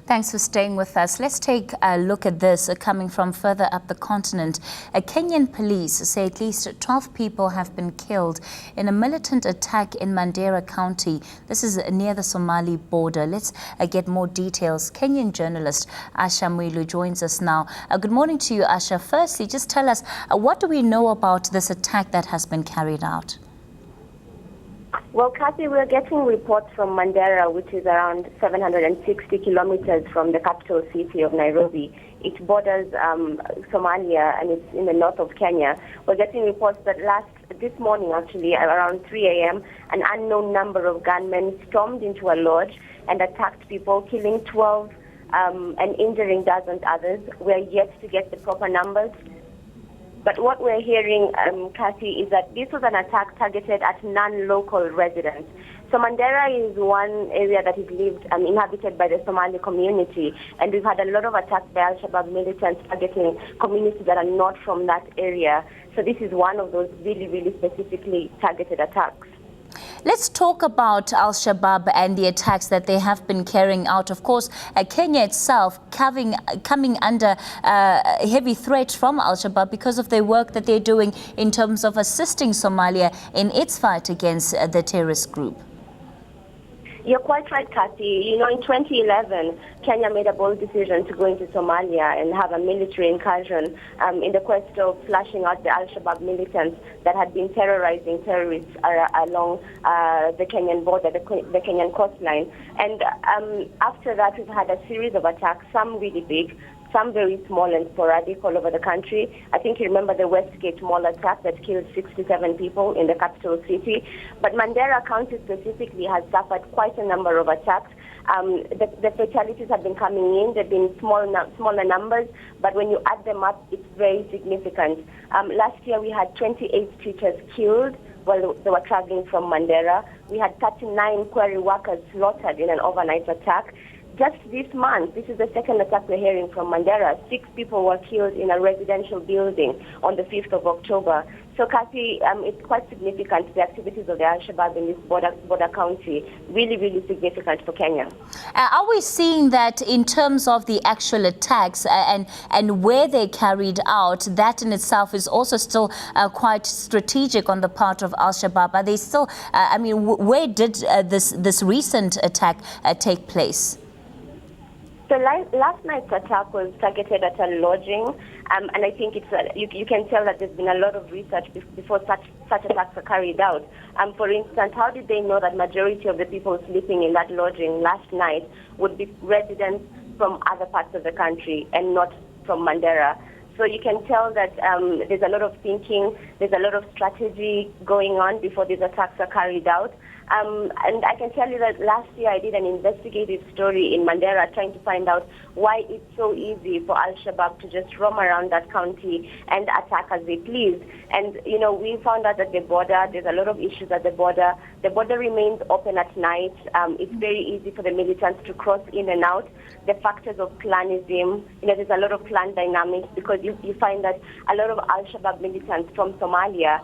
Thanks for staying with us. Let's take a look at this coming from further up the continent. Kenyan police say at least 12 people have been killed in a militant attack in Mandera County. This is near the Somali border. Let's get more details. Kenyan journalist Asha Mwilu joins us now. Good morning to you, Asha. Firstly, just tell us, what do we know about this attack that has been carried out? Well, Kathy, we're getting reports from Mandera, which is around 760 kilometers from the capital city of Nairobi. It borders Somalia, and it's in the north of Kenya. We're getting reports that this morning, actually, around 3 a.m., an unknown number of gunmen stormed into a lodge and attacked people, killing 12 and injuring dozens others. We're yet to get the proper numbers. But what we're hearing, Kathy, is that this was an attack targeted at non-local residents. So Mandera is one area that is inhabited by the Somali community, and we've had a lot of attacks by Al-Shabaab militants targeting communities that are not from that area. So this is one of those really, really specifically targeted attacks. Let's talk about Al-Shabaab and the attacks that they have been carrying out. Of course, Kenya itself coming under heavy threat from Al-Shabaab because of their work that they're doing in terms of assisting Somalia in its fight against the terrorist group. You're quite right, Kathy. You know, in 2011, Kenya made a bold decision to go into Somalia and have a military incursion in the quest of flashing out the Al-Shabaab militants that had been terrorizing tourists along the Kenyan border, the Kenyan coastline. And after that, we've had a series of attacks, some really big, some very small and sporadic all over the country. I think you remember the Westgate Mall attack that killed 67 people in the capital city. But Mandera County specifically has suffered quite a number of attacks. The fatalities have been coming in. They've been smaller numbers, but when you add them up, it's very significant. Last year, we had 28 teachers killed while they were traveling from Mandera. We had 39 quarry workers slaughtered in an overnight attack. Just this month, this is the second attack we're hearing from Mandera. 6 people were killed in a residential building on the 5th of October. So, Kathy, it's quite significant, the activities of the Al-Shabaab in this border county, really, really significant for Kenya. Are we seeing that in terms of the actual attacks and where they carried out, that in itself is also still quite strategic on the part of Al-Shabaab? Are they still, where did this recent attack take place? So last night's attack was targeted at a lodging, and I think you can tell that there's been a lot of research before such attacks are carried out. For instance, how did they know that majority of the people sleeping in that lodging last night would be residents from other parts of the country and not from Mandera? So you can tell that there's a lot of thinking, there's a lot of strategy going on before these attacks are carried out. And I can tell you that last year I did an investigative story in Mandera trying to find out why it's so easy for Al-Shabaab to just roam around that county and attack as they please. And, you know, we found out that the border, there's a lot of issues at the border. The border remains open at night. It's very easy for the militants to cross in and out. The factors of clanism, you know, there's a lot of clan dynamics because you find that a lot of Al-Shabaab militants from Somalia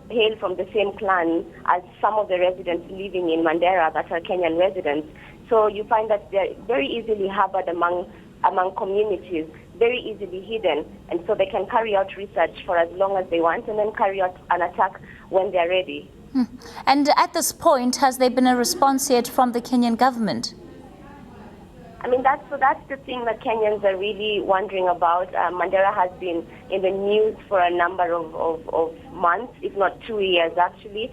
hail from the same clan as some of the residents living in Mandera that are Kenyan residents. So you find that they're very easily harbored among communities, very easily hidden, and so they can carry out research for as long as they want and then carry out an attack when they're ready. And at this point, has there been a response yet from the Kenyan government? I mean, that's the thing that Kenyans are really wondering about. Mandera has been in the news for a number of months, if not 2 years, actually.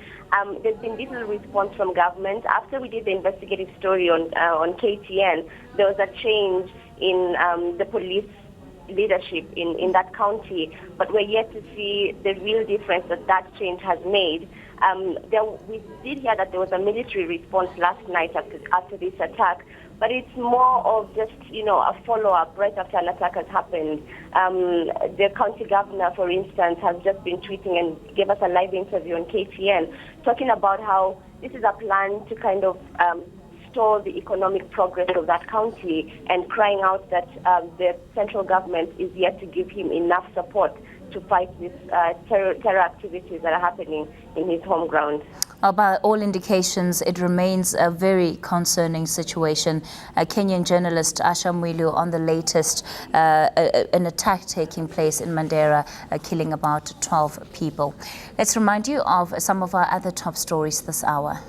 There's been little response from government. After we did the investigative story on KTN, there was a change in the police leadership in that county, but we're yet to see the real difference that change has made. We did hear that there was a military response last night after this attack, but it's more of just, you know, a follow-up right after an attack has happened. The county governor, for instance, has just been tweeting and gave us a live interview on KTN, talking about how this is a plan to kind of stall the economic progress of that county and crying out that the central government is yet to give him enough support to fight these terror activities that are happening in his home ground. By all indications, it remains a very concerning situation. Kenyan journalist Asha Mwilu on the latest, an attack taking place in Mandera, killing about 12 people. Let's remind you of some of our other top stories this hour.